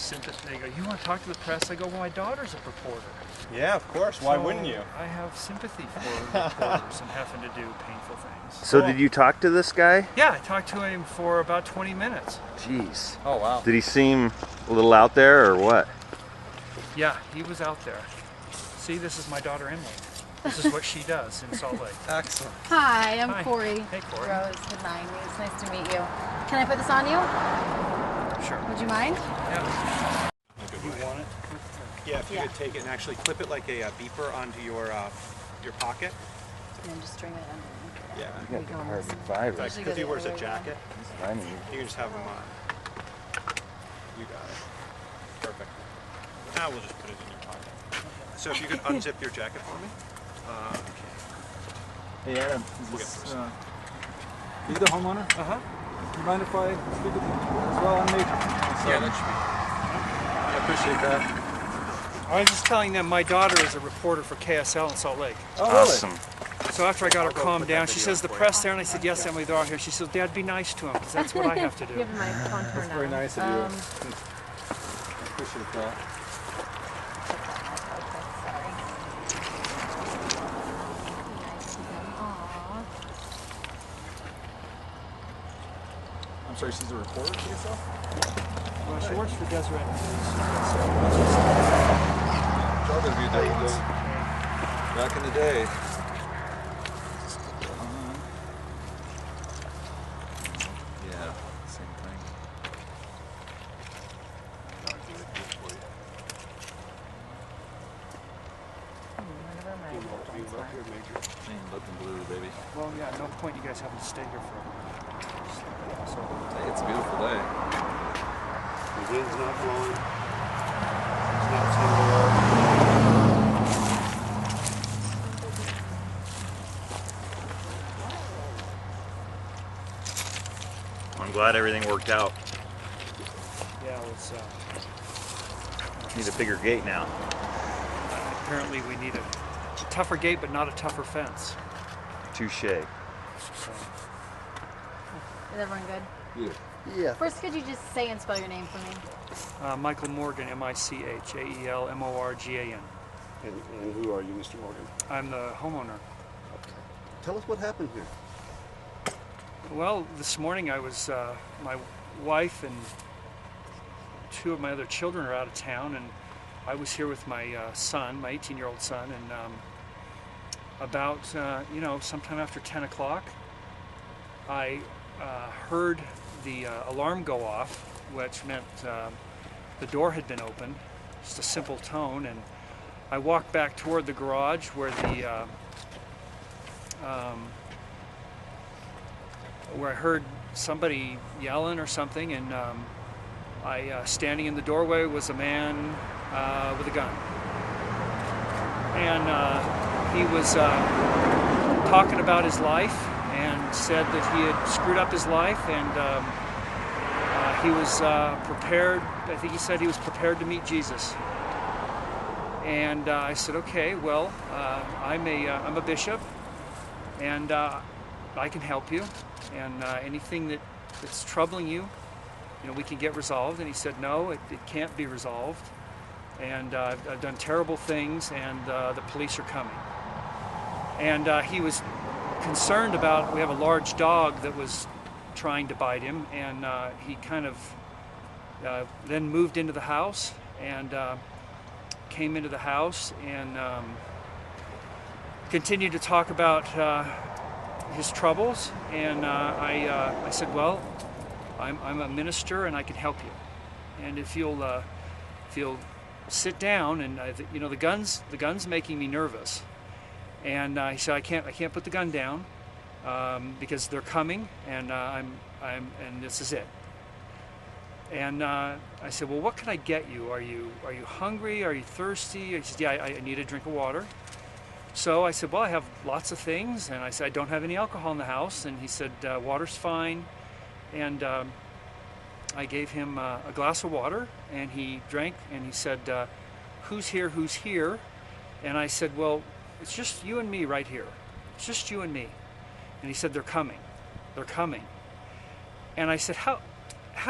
sympathy. They go, you want to talk to the press? I go, well, my daughter's a reporter. Yeah, of course. Why wouldn't you? I have sympathy for reporters and having to do painful things. So did you talk to this guy? Yeah, I talked to him for about 20 minutes. Jeez. Oh, wow. Did he seem a little out there or what? Yeah, he was out there. See, this is my daughter Emily. This is what she does in Salt Lake. Excellent. Hi, I'm Hi. Corey. Hey, Corey. Rose, good night. It's nice to meet you. Can I put this on you? Sure. Would you mind? Yeah. You want it? Yeah, if you could take it and actually clip it like a beeper onto your pocket. And then just string it underneath. Yeah. You got the carbon fiber. Like, because he wears a jacket, I mean, you can just have him on. You got it. Perfect. Now we'll just put it in your pocket. So if you could unzip your jacket for me. Hey Adam, We'll is get this, through you the homeowner? Uh-huh. Do you mind if I speak with you as well on me? Yeah, that should I appreciate that. I was just telling them my daughter is a reporter for KSL in Salt Lake. Oh, really? awesome. So after I got her I'll go calmed put that down, she video says, the for you. press there, and I said, yes, Emily, they're out here. She said, Dad, be nice to him, because that's what I have to do. Give him my contour That's now. very nice of you. I appreciate that. I'm sorry, she's a reporter for yourself? Well, she works for Deseret News. Job interview that you did back in the day. Yeah, same thing. Ain't nothing blue, baby. Well, yeah, no point you guys having to stay here forever. So, Hey, it's a beautiful day. The wind's not blowing. It's not single. I'm glad everything worked out. yeah, it's, Need a bigger gate now. apparently we need a tougher gate, but not a tougher fence. Touche. So, Is everyone good? Yeah. Yeah. First, could you just say and spell your name for me? Michael Morgan, M-I-C-H-A-E-L-M-O-R-G-A-N. And who are you, Mr. Morgan? I'm the homeowner. Tell us what happened here. Well, this morning I was, my wife and two of my other children are out of town, and I was here with my son, my 18-year-old son, and about, sometime after 10 o'clock, I heard the alarm go off, which meant the door had been opened, just a simple tone, and I walked back toward the garage where where I heard somebody yelling or something, and standing in the doorway was a man with a gun. And he was talking about his life and said that he had screwed up his life, and he was prepared, I think he said he was prepared to meet Jesus. And I said, okay, well, I'm a bishop, and I can help you, and anything that's troubling you, we can get resolved. And he said, no, it can't be resolved, and I've done terrible things, and the police are coming. And he was concerned about, we have a large dog that was trying to bite him, and he kind of then moved into the house, and came into the house, and continued to talk about his troubles. And I said, well, I'm a minister and I can help you, and if you'll sit down, and the gun's making me nervous. And he said, I can't put the gun down because they're coming, and and this is it. And I said, well, what can I get you? Are you hungry? Are you thirsty? He said, yeah, I need a drink of water. So I said, well, I have lots of things. And I said, I don't have any alcohol in the house. And he said, water's fine. And I gave him a glass of water, and he drank, and he said, who's here, who's here? And I said, well, it's just you and me right here. It's just you and me. And he said, they're coming. They're coming. And I said, how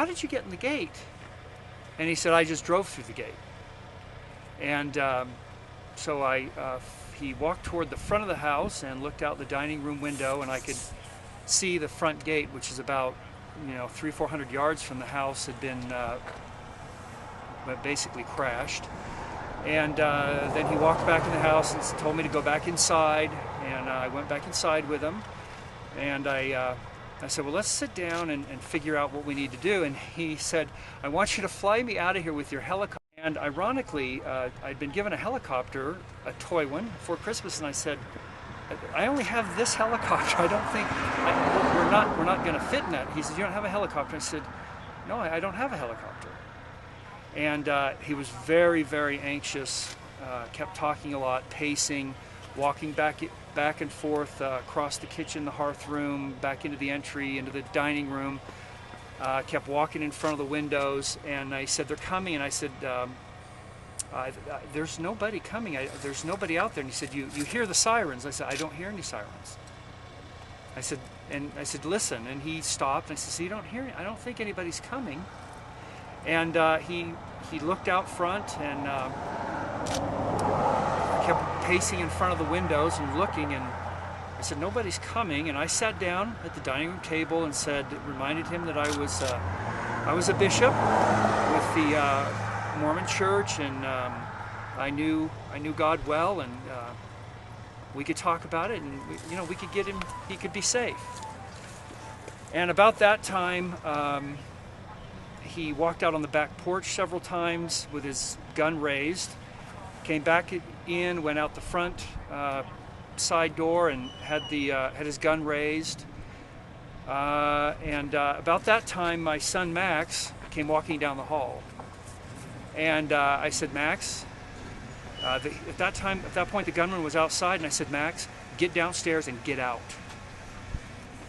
did you get in the gate? And he said, I just drove through the gate. And so he walked toward the front of the house and looked out the dining room window, and I could see the front gate, which is about 300-400 yards from the house, had been basically crashed. And then he walked back in the house and told me to go back inside, and I went back inside with him. And I said, well, let's sit down and figure out what we need to do. And he said, I want you to fly me out of here with your helicopter. And ironically, I'd been given a helicopter, a toy one, for Christmas, and I said, I only have this helicopter. I don't think, we're not going to fit in that. He said, you don't have a helicopter? I said, no, I don't have a helicopter. And he was very, very anxious, kept talking a lot, pacing, walking back and forth across the kitchen, the hearth room, back into the entry, into the dining room. Kept walking in front of the windows, and I said, they're coming. And I said, there's nobody coming. There's nobody out there. And he said, you hear the sirens? I said, I don't hear any sirens. I said, listen. And he stopped. And I said, so you don't hear? I don't think anybody's coming. And he looked out front and kept pacing in front of the windows and looking. And I said, nobody's coming. And I sat down at the dining room table and reminded him that I was a bishop with the Mormon Church, and I knew God well, and we could talk about it, and we could get him, he could be safe. And about that time, he walked out on the back porch several times with his gun raised, came back in, went out the front side door and had his gun raised. And about that time, my son Max came walking down the hall. And I said, Max, at that point the gunman was outside, and I said, Max, get downstairs and get out.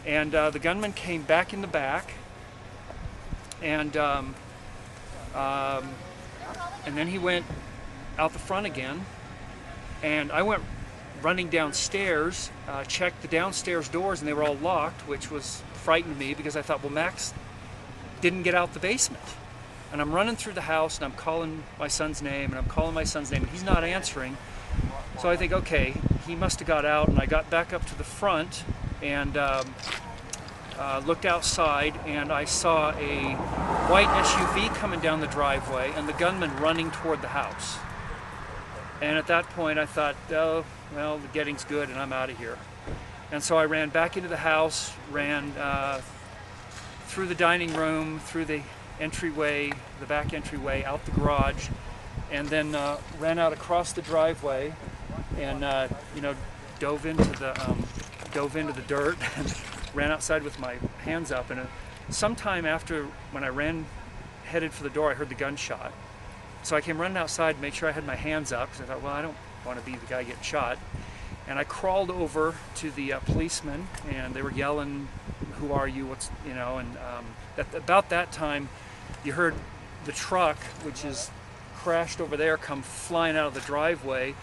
And the gunman came back in the back, and then he went out the front again, and I went running downstairs, checked the downstairs doors, and they were all locked, which frightened me, because I thought, well, Max didn't get out the basement. And I'm running through the house, and I'm calling my son's name, and he's not answering. So I think, okay, he must have got out, and I got back up to the front and looked outside, and I saw a white SUV coming down the driveway and the gunman running toward the house. And at that point I thought, oh, well, the getting's good and I'm out of here. And so I ran back into the house, ran through the dining room, through the entryway, the back entryway, out the garage, and then ran out across the driveway and dove into the dirt and ran outside with my hands up. And sometime after, when I headed for the door, I heard the gunshot. So I came running outside to make sure I had my hands up, because I thought, well, I don't want to be the guy getting shot. And I crawled over to the policemen, and they were yelling, "Who are you? What's?" And about that time, you heard the truck, which is crashed over there, come flying out of the driveway,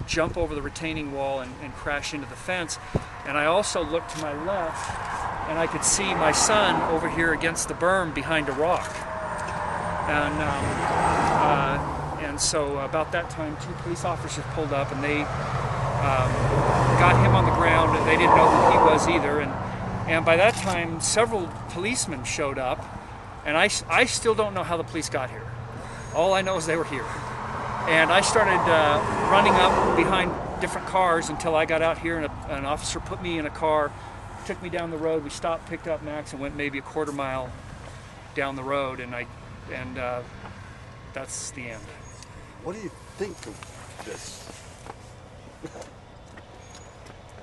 jump over the retaining wall, and crash into the fence. And I also looked to my left, and I could see my son over here against the berm behind a rock. And so about that time, 2 police officers pulled up, and they got him on the ground. They didn't know who he was either. And by that time, several policemen showed up, and I still don't know how the police got here. All I know is they were here. And I started running up behind different cars until I got out here, and an officer put me in a car, took me down the road. We stopped, picked up Max, and went maybe a quarter mile down the road, and that's the end. What do you think of this?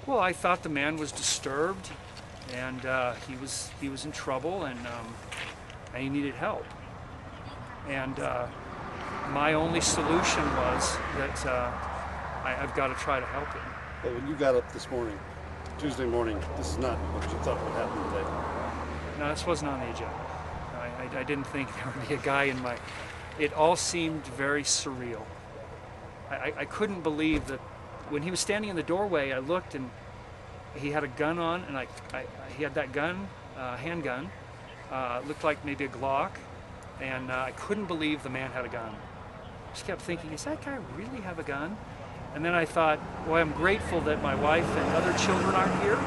Well, I thought the man was disturbed, and he was in trouble, and he needed help. And my only solution was that I've got to try to help him. But when you got up this morning, Tuesday morning, this is not what you thought would happen today. No, this wasn't on the agenda. I didn't think there would be a guy in my... It all seemed very surreal. I couldn't believe that when he was standing in the doorway, I looked and he had a gun on, and he had that gun, handgun, looked like maybe a Glock, and I couldn't believe the man had a gun. Just kept thinking, does that guy really have a gun? And then I thought, well, I'm grateful that my wife and other children aren't here.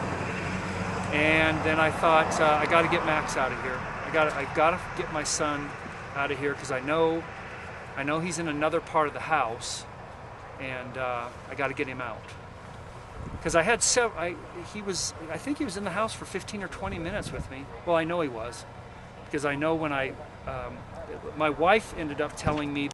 And then I thought, I got to get Max out of here. I got to get my son out of here because I know he's in another part of the house, and I got to get him out. Because I had I think he was in the house for 15 or 20 minutes with me. Well, I know he was, because I know when my wife ended up telling me